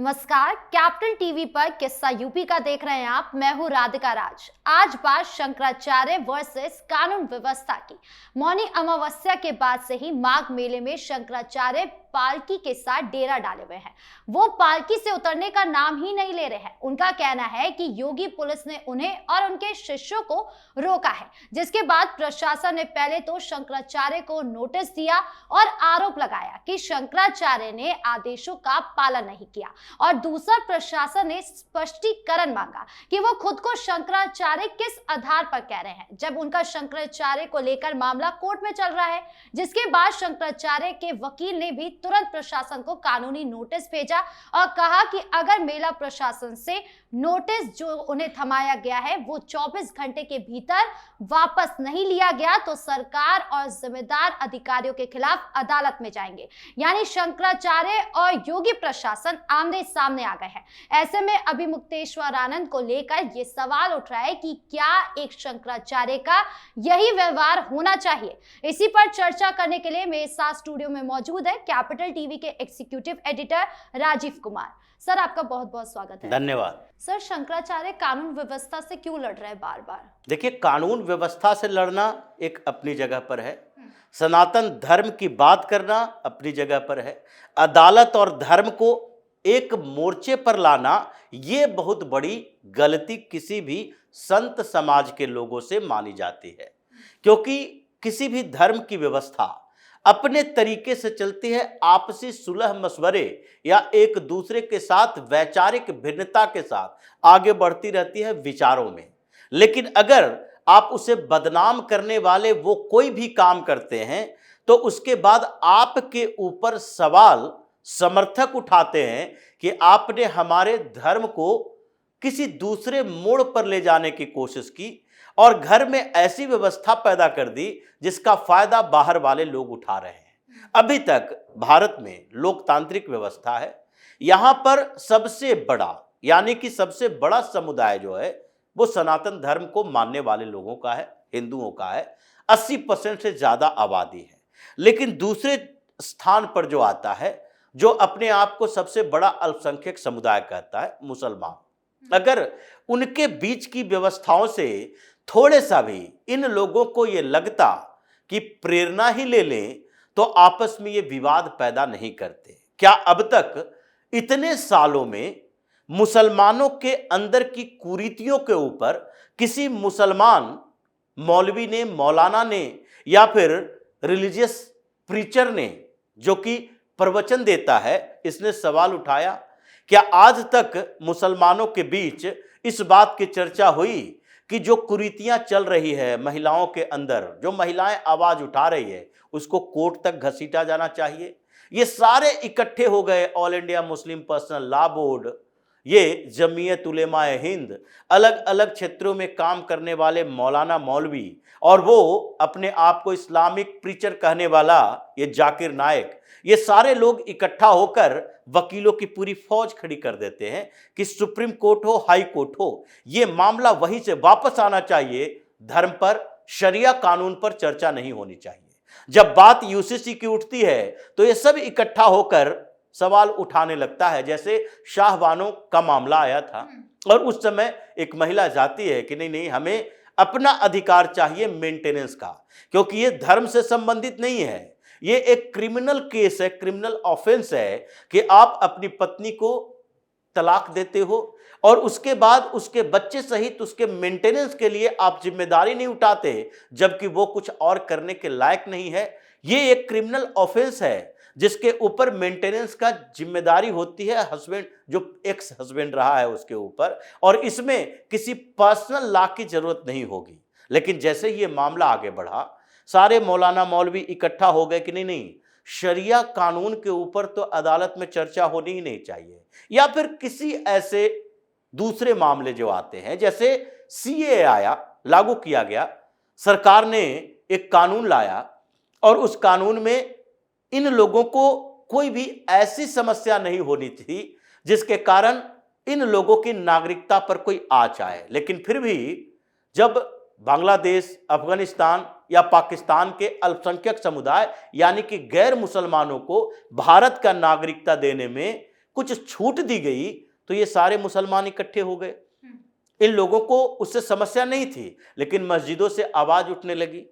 नमस्कार, capital TV पर किस्सा यूपी का देख रहे हैं आप। मैं हूं राधिका राज। आज बात शंकराचार्य वर्सेस कानून व्यवस्था की। मौनी अमावस्या के बाद से ही माघ मेले में शंकराचार्य पालकी के साथ डेरा डाले हुए हैं। वो पालकी से उतरने का नाम ही नहीं ले रहे हैं। उनका कहना है कि योगी पुलिस ने उन्हें और उनके शिष्यों को रोका है, जिसके बाद प्रशासन ने पहले तो शंकराचार्य को नोटिस दिया और आरोप लगाया कि शंकराचार्य ने आदेशों का पालन नहीं किया, और दूसरा प्रशासन ने स्पष्टीकरण मांगा कि वो खुद को शंकराचार्य किस आधार पर कह रहे हैं, जब उनका शंकराचार्य को लेकर मामला कोर्ट में चल रहा है। जिसके बाद शंकराचार्य के वकील ने भी तुरंत प्रशासन को कानूनी नोटिस भेजा और कहा कि अगर मेला प्रशासन से नोटिस जो उन्हें थमाया गया है वो 24 घंटे के भीतर वापस नहीं लिया गया तो सरकार और जिम्मेदार अधिकारियों के खिलाफ अदालत में जाएंगे। यानी शंकराचार्य और योगी प्रशासन आमने सामने आ गए हैं। ऐसे में अभी मुक्तेश्वर आनंद को लेकर यह सवाल उठ रहा है कि क्या एक शंकराचार्य का यही व्यवहार होना चाहिए। इसी पर चर्चा करने के लिए मेरे साथ स्टूडियो में मौजूद है कैपिटल टीवी के executive editor Rajeev Kumar. Sir, आपका बहुत बहुत स्वागत है। धन्यवाद। सर, शंकराचार्य कानून व्यवस्था से क्यों लड़ रहे हैं बार बार? देखिए, कानून व्यवस्था से लड़ना एक अपनी जगह पर है, सनातन धर्म की बात करना अपनी जगह पर है, अदालत और धर्म को एक मोर्चे पर लाना ये बहुत बड़ी गलती किसी भी संत समाज के लोगों से मानी जाती है, क्योंकि किसी भी धर्म की व्यवस्था अपने तरीके से चलती है, आपसी सुलह मशवरे या एक दूसरे के साथ वैचारिक भिन्नता के साथ आगे बढ़ती रहती है विचारों में। लेकिन अगर आप उसे बदनाम करने वाले वो कोई भी काम करते हैं तो उसके बाद आपके ऊपर सवाल समर्थक उठाते हैं कि आपने हमारे धर्म को किसी दूसरे मोड़ पर ले जाने की कोशिश की और घर में ऐसी व्यवस्था पैदा कर दी जिसका फायदा बाहर वाले लोग उठा रहे हैं। अभी तक भारत में लोकतांत्रिक व्यवस्था है, यहां पर सबसे बड़ा यानी कि सबसे बड़ा समुदाय जो है वो सनातन धर्म को मानने वाले लोगों का है, हिंदुओं का है। 80% से ज्यादा आबादी है। लेकिन दूसरे स्थान पर जो आता है, जो अपने आप को सबसे बड़ा अल्पसंख्यक समुदाय कहता है, मुसलमान। अगर उनके बीच की व्यवस्थाओं से थोड़े सा भी इन लोगों को ये लगता कि प्रेरणा ही ले लें तो आपस में ये विवाद पैदा नहीं करते। क्या अब तक इतने सालों में मुसलमानों के अंदर की कुरीतियों के ऊपर किसी मुसलमान मौलवी ने, मौलाना ने या फिर रिलीजियस प्रीचर ने जो कि प्रवचन देता है, इसने सवाल उठाया? क्या आज तक मुसलमानों के बीच इस बात की चर्चा हुई कि जो कुरीतियां चल रही है महिलाओं के अंदर, जो महिलाएं आवाज उठा रही है, उसको कोर्ट तक घसीटा जाना चाहिए? ये सारे इकट्ठे हो गए, all India Muslim personal law board, ये जमीयत उलेमा हिंद, अलग अलग क्षेत्रों में काम करने वाले मौलाना मौलवी, और वो अपने आप को इस्लामिक प्रीचर कहने वाला ये जाकिर नायक, ये सारे लोग इकट्ठा होकर वकीलों की पूरी फौज खड़ी कर देते हैं कि सुप्रीम कोर्ट हो, हाई कोर्ट हो, ये मामला वहीं से वापस आना चाहिए। धर्म पर, शरिया कानून पर चर्चा नहीं होनी चाहिए। जब बात यूसीसी की उठती है तो ये सब इकट्ठा होकर सवाल उठाने लगता है। जैसे शाहबानों का मामला आया था और उस समय एक महिला जाती है कि नहीं नहीं, हमें अपना अधिकार चाहिए मेंटेनेंस का, क्योंकि ये धर्म से संबंधित नहीं है, ये एक क्रिमिनल केस है, क्रिमिनल ऑफेंस है कि आप अपनी पत्नी को तलाक देते हो और उसके बाद उसके बच्चे सहित उसके मेंटेनेंस के लिए आप जिम्मेदारी नहीं उठाते, जबकि वो कुछ और करने के लायक नहीं है। ये एक क्रिमिनल ऑफेंस है जिसके ऊपर मेंटेनेंस का जिम्मेदारी होती है हस्बैंड, जो एक्स हस्बैंड रहा है उसके ऊपर, और इसमें किसी पर्सनल लॉ की जरूरत नहीं होगी। लेकिन जैसे ये मामला आगे बढ़ा, सारे मौलाना मौलवी इकट्ठा हो गए कि नहीं नहीं, शरिया कानून के ऊपर तो अदालत में चर्चा होनी ही नहीं चाहिए। या फिर किसी ऐसे दूसरे मामले जो आते हैं, जैसे सीए आया, लागू किया गया, सरकार ने एक कानून लाया और उस कानून में इन लोगों को कोई भी ऐसी समस्या नहीं होनी थी जिसके कारण इन लोगों की नागरिकता पर कोई आंच आए। लेकिन फिर भी जब बांग्लादेश, अफगानिस्तान या पाकिस्तान के अल्पसंख्यक समुदाय यानी कि गैर मुसलमानों को भारत का नागरिकता देने में कुछ छूट दी गई तो ये सारे मुसलमान इकट्ठे हो गए। इन लोगों को उससे समस्या नहीं थी, लेकिन मस्जिदों से आवाज उठने लगी।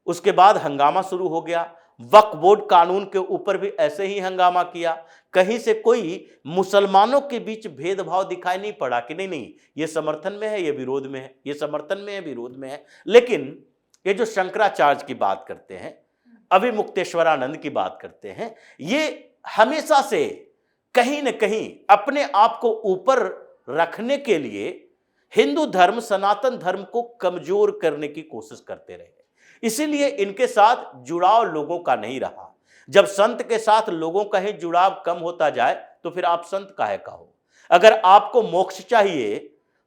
उसके बाद हंगामा शुरू हो गया। वक्फ बोर्ड कानून के ऊपर भी ऐसे ही हंगामा किया। कहीं से कोई मुसलमानों के बीच भेदभाव दिखाई नहीं पड़ा कि नहीं नहीं ये समर्थन में है, ये विरोध में है, ये समर्थन में है, विरोध में है। लेकिन ये जो शंकराचार्य की बात करते हैं, अभिमुक्तेश्वरानंद की बात करते हैं, ये हमेशा से कहीं न कहीं अपने आप को ऊपर रखने के लिए हिंदू धर्म, सनातन धर्म को कमजोर करने की कोशिश करते रहे। इसीलिए इनके साथ जुड़ाव लोगों का नहीं रहा। जब संत के साथ लोगों का ही जुड़ाव कम होता जाए तो फिर आप संत काहे का हो। अगर आपको मोक्ष चाहिए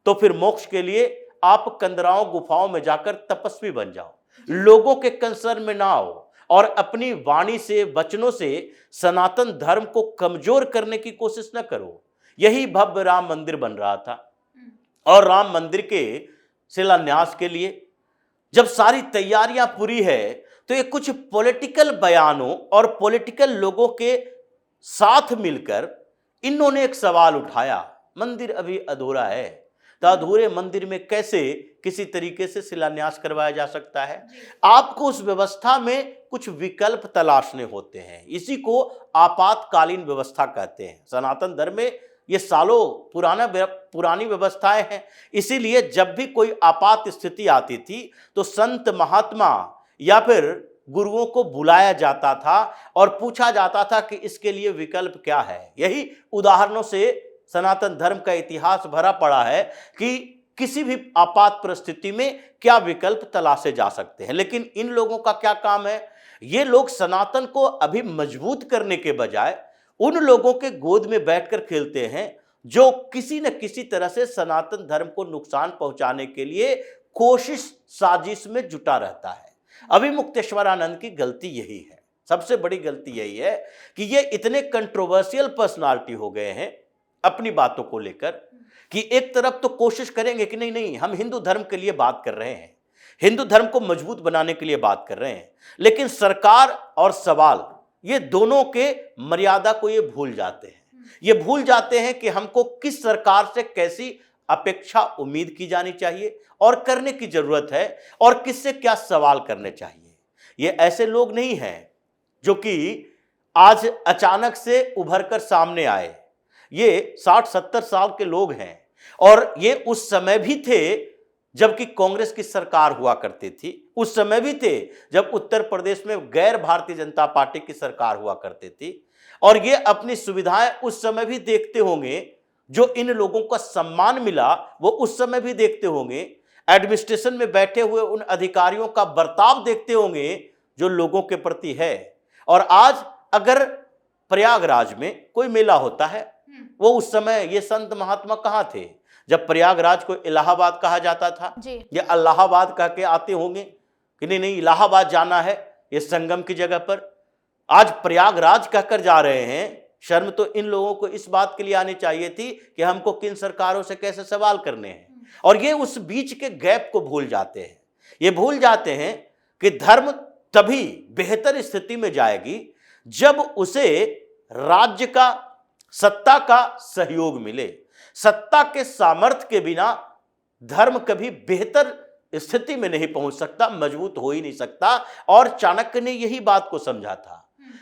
तो फिर मोक्ष के लिए आप कंदराओं गुफाओं में जाकर तपस्वी बन जाओ, लोगों के कंसर्न में ना आओ और अपनी वाणी से, वचनों से सनातन धर्म को कमजोर करने की कोशिश न करो। यही भव्य राम मंदिर बन रहा था और राम मंदिर के शिलान्यास के लिए जब सारी तैयारियां पूरी है तो ये कुछ पॉलिटिकल बयानों और पॉलिटिकल लोगों के साथ मिलकर इन्होंने एक सवाल उठाया, मंदिर अभी अधूरा है, तो अधूरे मंदिर में कैसे किसी तरीके से शिलान्यास करवाया जा सकता है। आपको उस व्यवस्था में कुछ विकल्प तलाशने होते हैं। इसी को आपातकालीन व्यवस्था कहते हैं। सनातन धर्म में ये सालों पुरानी व्यवस्थाएं हैं। इसीलिए जब भी कोई आपात स्थिति आती थी तो संत महात्मा या फिर गुरुओं को बुलाया जाता था और पूछा जाता था कि इसके लिए विकल्प क्या है। यही उदाहरणों से सनातन धर्म का इतिहास भरा पड़ा है कि किसी भी आपात परिस्थिति में क्या विकल्प तलाशे जा सकते हैं। लेकिन इन लोगों का क्या काम है, ये लोग सनातन को अभी मजबूत करने के बजाय उन लोगों के गोद में बैठकर खेलते हैं जो किसी न किसी तरह से सनातन धर्म को नुकसान पहुंचाने के लिए कोशिश, साजिश में जुटा रहता है। अभिमुक्तेश्वरानंद की गलती यही है, सबसे बड़ी गलती यही है कि ये इतने कंट्रोवर्शियल पर्सनालिटी हो गए हैं अपनी बातों को लेकर कि एक तरफ तो कोशिश करेंगे कि नहीं नहीं हम हिंदू धर्म के लिए बात कर रहे हैं, हिंदू धर्म को मजबूत बनाने के लिए बात कर रहे हैं, लेकिन सरकार और सवाल ये दोनों के मर्यादा को ये भूल जाते हैं। ये भूल जाते हैं कि हमको किस सरकार से कैसी अपेक्षा, उम्मीद की जानी चाहिए और करने की जरूरत है और किससे क्या सवाल करने चाहिए। ये ऐसे लोग नहीं हैं जो कि आज अचानक से उभर कर सामने आए। ये 60-70 साल के लोग हैं और ये उस समय भी थे जबकि कांग्रेस की सरकार हुआ करती थी, उस समय भी थे जब उत्तर प्रदेश में गैर भारतीय जनता पार्टी की सरकार हुआ करती थी और ये अपनी सुविधाएं उस समय भी देखते होंगे। जो इन लोगों का सम्मान मिला वो उस समय भी देखते होंगे। एडमिनिस्ट्रेशन में बैठे हुए उन अधिकारियों का बर्ताव देखते होंगे जो लोगों के प्रति है। और आज अगर प्रयागराज में कोई मेला होता है, वो उस समय ये संत महात्मा कहाँ थे जब प्रयागराज को इलाहाबाद कहा जाता था। ये इलाहाबाद कह के आते होंगे कि नहीं नहीं इलाहाबाद जाना है, ये संगम की जगह पर। आज प्रयागराज कहकर जा रहे हैं। शर्म तो इन लोगों को इस बात के लिए आनी चाहिए थी कि हमको किन सरकारों से कैसे सवाल करने हैं। और ये उस बीच के गैप को भूल जाते हैं। ये भूल जाते हैं कि धर्म तभी बेहतर स्थिति में जाएगी जब उसे राज्य का, सत्ता का सहयोग मिले। सत्ता के सामर्थ्य के बिना धर्म कभी बेहतर स्थिति में नहीं पहुंच सकता, मजबूत हो ही नहीं सकता। और चाणक्य ने यही बात को समझा था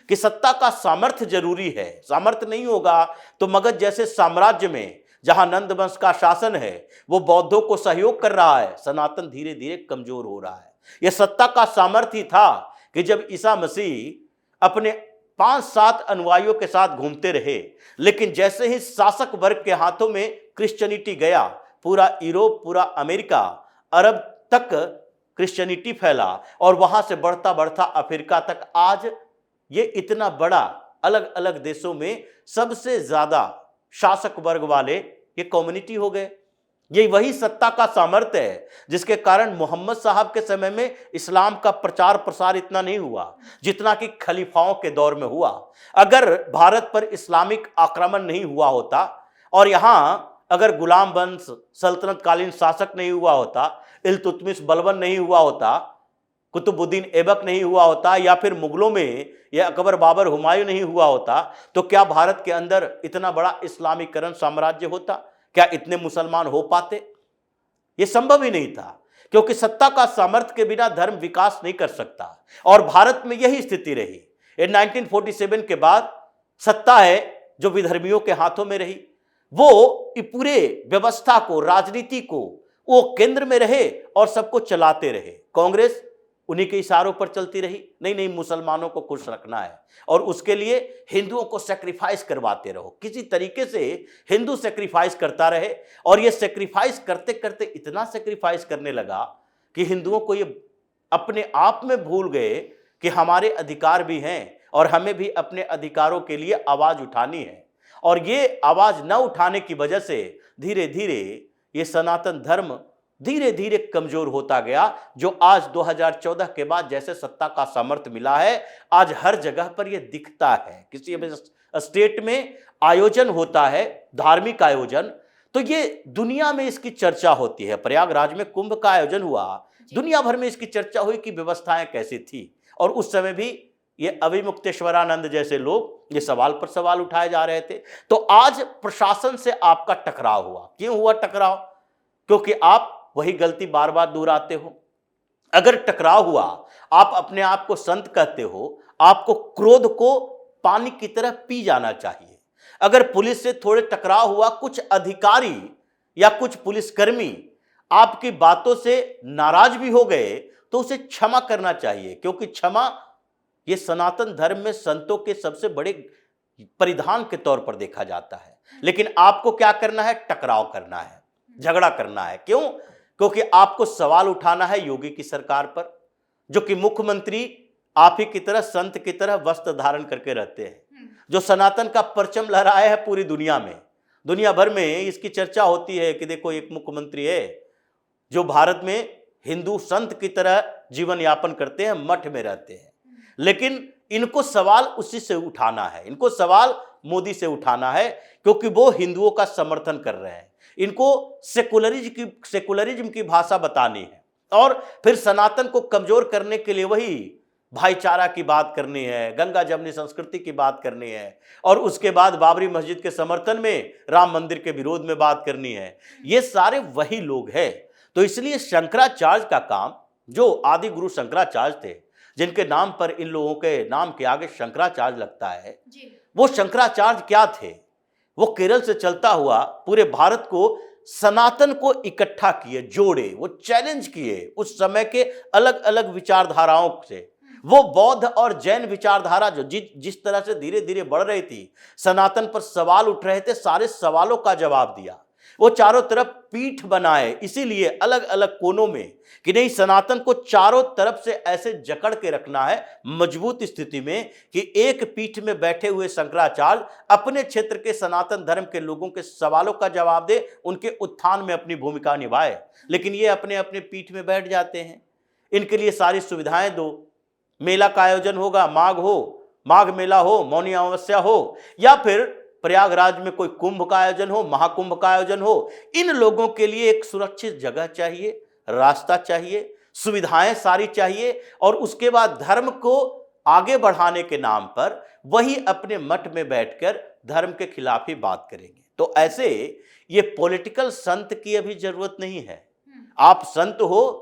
कि सत्ता का सामर्थ्य जरूरी है। सामर्थ्य नहीं होगा तो मगध जैसे साम्राज्य में जहां नंद वंश का शासन है वो बौद्धों को सहयोग कर रहा है, सनातन धीरे धीरे कमजोर हो रहा है। यह सत्ता का सामर्थ्य ही था कि जब ईसा मसीह अपने 5-7 अनुयायियों के साथ घूमते रहे, लेकिन जैसे ही शासक वर्ग के हाथों में क्रिश्चियनिटी गया, पूरा यूरोप, पूरा अमेरिका, अरब तक क्रिश्चियनिटी फैला और वहां से बढ़ता बढ़ता अफ्रीका तक आज ये इतना बड़ा अलग अलग देशों में सबसे ज्यादा शासक वर्ग वाले ये कम्युनिटी हो गए। ये वही सत्ता का सामर्थ्य है जिसके कारण मोहम्मद साहब के समय में इस्लाम का प्रचार प्रसार इतना नहीं हुआ जितना कि खलीफाओं के दौर में हुआ। अगर भारत पर इस्लामिक आक्रमण नहीं हुआ होता और यहां अगर गुलाम वंश सल्तनत कालीन शासक नहीं हुआ होता, इल्तुतमिश बलबन नहीं हुआ होता, कुतुबुद्दीन ऐबक नहीं हुआ होता, या फिर मुगलों में या अकबर बाबर हुमायूं नहीं हुआ होता, तो क्या भारत के अंदर इतना बड़ा इस्लामीकरण साम्राज्य होता? क्या इतने मुसलमान हो पाते? यह संभव ही नहीं था, क्योंकि सत्ता का सामर्थ्य के बिना धर्म विकास नहीं कर सकता। और भारत में यही स्थिति रही। 1947 के बाद सत्ता है जो विधर्मियों के हाथों में रही, वो पूरे व्यवस्था को, राजनीति को, वो केंद्र में रहे और सबको चलाते रहे। कांग्रेस उन्हीं के इशारों पर चलती रही, नहीं नहीं मुसलमानों को खुश रखना है, और उसके लिए हिंदुओं को सेक्रीफाइस करवाते रहो, किसी तरीके से हिंदू सेक्रीफाइस करता रहे। और ये सेक्रीफाइस करते करते इतना सेक्रीफाइस करने लगा कि हिंदुओं को ये अपने आप में भूल गए कि हमारे अधिकार भी हैं और हमें भी अपने अधिकारों के लिए आवाज उठानी है। और ये आवाज न उठाने की वजह से धीरे धीरे ये सनातन धर्म धीरे धीरे कमजोर होता गया, जो आज 2014 के बाद जैसे सत्ता का सामर्थ्य मिला है, आज हर जगह पर यह दिखता है। किसी भी स्टेट में आयोजन होता है, धार्मिक आयोजन, तो ये दुनिया में इसकी चर्चा होती है। प्रयागराज में कुंभ का आयोजन हुआ, दुनिया भर में इसकी चर्चा हुई कि व्यवस्थाएं कैसी थी। और उस समय भी ये अविमुक्तेश्वरानंद जैसे लोग ये सवाल पर सवाल उठाए जा रहे थे। तो आज प्रशासन से आपका टकराव हुआ। क्यों हुआ टकराव? क्योंकि आप वही गलती बार बार दोहराते हो। अगर टकराव हुआ, आप अपने आप को संत कहते हो, आपको क्रोध को पानी की तरह पी जाना चाहिए। अगर पुलिस से थोड़े टकराव हुआ, कुछ अधिकारी या कुछ पुलिसकर्मी आपकी बातों से नाराज भी हो गए, तो उसे क्षमा करना चाहिए, क्योंकि क्षमा ये सनातन धर्म में संतों के सबसे बड़े परिधान के तौर पर देखा जाता है। लेकिन आपको क्या करना है? टकराव करना है, झगड़ा करना है। क्यों? क्योंकि आपको सवाल उठाना है योगी की सरकार पर, जो कि मुख्यमंत्री आप ही की तरह संत की तरह वस्त्र धारण करके रहते हैं, जो सनातन का परचम लहराए है पूरी दुनिया में। दुनिया भर में इसकी चर्चा होती है कि देखो एक मुख्यमंत्री है जो भारत में हिंदू संत की तरह जीवन यापन करते हैं, मठ में रहते हैं। लेकिन इनको सवाल उसी से उठाना है, इनको सवाल मोदी से उठाना है, क्योंकि वो हिंदुओं का समर्थन कर रहे हैं। इनको सेकुलरिज्म की भाषा बतानी है और फिर सनातन को कमजोर करने के लिए वही भाईचारा की बात करनी है, गंगा जमनी संस्कृति की बात करनी है, और उसके बाद बाबरी मस्जिद के समर्थन में, राम मंदिर के विरोध में बात करनी है। ये सारे वही लोग हैं। तो इसलिए शंकराचार्य का काम, जो आदि गुरु शंकराचार्य थे, जिनके नाम पर इन लोगों के नाम के आगे शंकराचार्य लगता है, वो शंकराचार्य क्या थे? वो केरल से चलता हुआ पूरे भारत को, सनातन को इकट्ठा किए, जोड़े, वो चैलेंज किए उस समय के अलग अलग विचारधाराओं से। वो बौद्ध और जैन विचारधारा जो जिस तरह से धीरे धीरे बढ़ रही थी, सनातन पर सवाल उठ रहे थे, सारे सवालों का जवाब दिया। वो चारों तरफ पीठ बनाए, इसीलिए अलग अलग कोनों में, कि नहीं, सनातन को चारों तरफ से ऐसे जकड़ के रखना है मजबूत स्थिति में कि एक पीठ में बैठे हुए शंकराचार्य अपने क्षेत्र के सनातन धर्म के लोगों के सवालों का जवाब दे, उनके उत्थान में अपनी भूमिका निभाए। लेकिन ये अपने अपने पीठ में बैठ जाते हैं। इनके लिए सारी सुविधाएं दो, मेला का आयोजन होगा, माघ मेला हो, मौनी अमावस्या हो, या फिर प्रयागराज में कोई कुंभ का आयोजन हो, महाकुंभ का आयोजन हो, इन लोगों के लिए एक सुरक्षित जगह चाहिए, रास्ता चाहिए, सुविधाएं सारी चाहिए। और उसके बाद धर्म को आगे बढ़ाने के नाम पर वही अपने मठ में बैठकर धर्म के खिलाफ ही बात करेंगे। तो ऐसे ये पॉलिटिकल संत की अभी जरूरत नहीं है। आप संत हो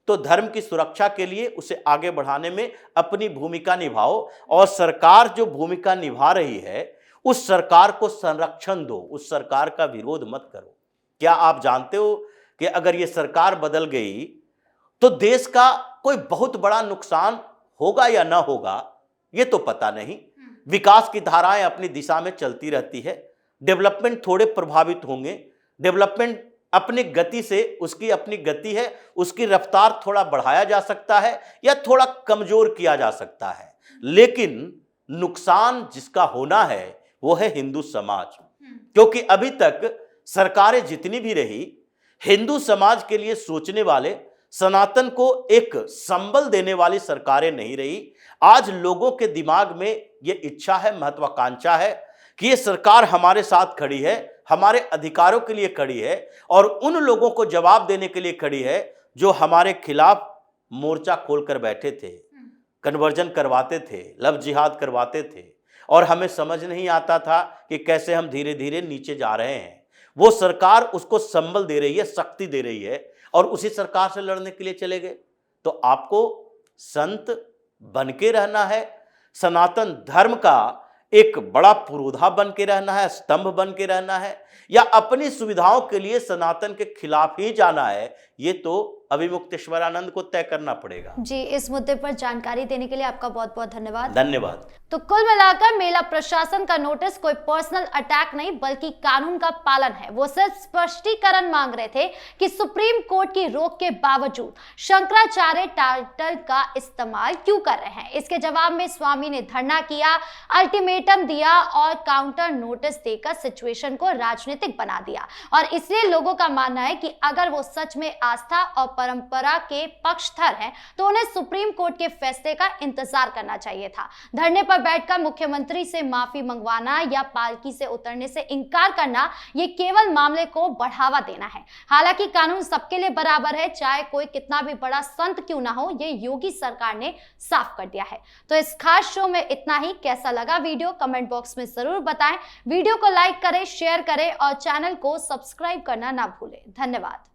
तो धर्म की सुरक्षा के लिए उसे आगे बढ़ाने में अपनी भूमिका निभाओ, और सरकार जो भूमिका निभा रही है उस सरकार को संरक्षण दो, उस सरकार का विरोध मत करो। क्या आप जानते हो कि अगर ये सरकार बदल गई तो देश का कोई बहुत बड़ा नुकसान होगा या ना होगा, ये तो पता नहीं। विकास की धाराएं अपनी दिशा में चलती रहती है, डेवलपमेंट थोड़े प्रभावित होंगे, डेवलपमेंट अपनी गति से, उसकी अपनी गति है, उसकी रफ्तार थोड़ा बढ़ाया जा सकता है या थोड़ा कमजोर किया जा सकता है, लेकिन नुकसान जिसका होना है वो है हिंदू समाज। क्योंकि अभी तक सरकारें जितनी भी रही, हिंदू समाज के लिए सोचने वाले, सनातन को एक संबल देने वाली सरकारें नहीं रही। आज लोगों के दिमाग में ये इच्छा है, महत्वाकांक्षा है कि ये सरकार हमारे साथ खड़ी है, हमारे अधिकारों के लिए खड़ी है, और उन लोगों को जवाब देने के लिए खड़ी है जो हमारे खिलाफ मोर्चा खोलकर बैठे थे, कन्वर्जन करवाते थे, लव जिहाद करवाते थे, और हमें समझ नहीं आता था कि कैसे हम धीरे धीरे नीचे जा रहे हैं। वो सरकार उसको संबल दे रही है, शक्ति दे रही है, और उसी सरकार से लड़ने के लिए चले गए। तो आपको संत बन के रहना है, सनातन धर्म का एक बड़ा पुरोधा बन के रहना है, स्तंभ बन के रहना है, या अपनी सुविधाओं के लिए सनातन के खिलाफ ही जाना है, ये तो अभिमुक्तेश्वरानंद को तय करना पड़ेगा। जी, इस मुद्दे पर जानकारी देने के लिए आपका बहुत बहुत धन्यवाद। धन्यवाद। तो कुल मिलाकर मेला प्रशासन का नोटिस कोई पर्सनल अटैक नहीं बल्कि कानून का पालन है। वो सिर्फ स्पष्टीकरण मांग रहे थे कि सुप्रीम कोर्ट की रोक के बावजूद शंकराचार्य टाइटल का इस्तेमाल क्यों कर रहे हैं। इसके जवाब में स्वामी ने धरना किया, अल्टीमेटम दिया और काउंटर नोटिस देकर सिचुएशन को राजनीतिक बना दिया। और इसलिए लोगों का मानना है कि अगर वो सच में आस्था और परंपरा के पक्षधर हैं तो उन्हें सुप्रीम कोर्ट के फैसले का इंतजार करना चाहिए था। धरने पर बैठकर मुख्यमंत्री से माफी मंगवाना या पालकी से उतरने से इनकार करना, ये केवल मामले को बढ़ावा देना है। हालांकि कानून सबके लिए बराबर है, चाहे कोई कितना भी बड़ा संत क्यों ना हो, ये योगी सरकार ने साफ कर दिया है। तो इस खास शो में इतना ही। कैसा लगा वीडियो कमेंट बॉक्स में जरूर बताएं। वीडियो को लाइक करें, शेयर करें और चैनल को सब्सक्राइब करना ना भूलें। धन्यवाद।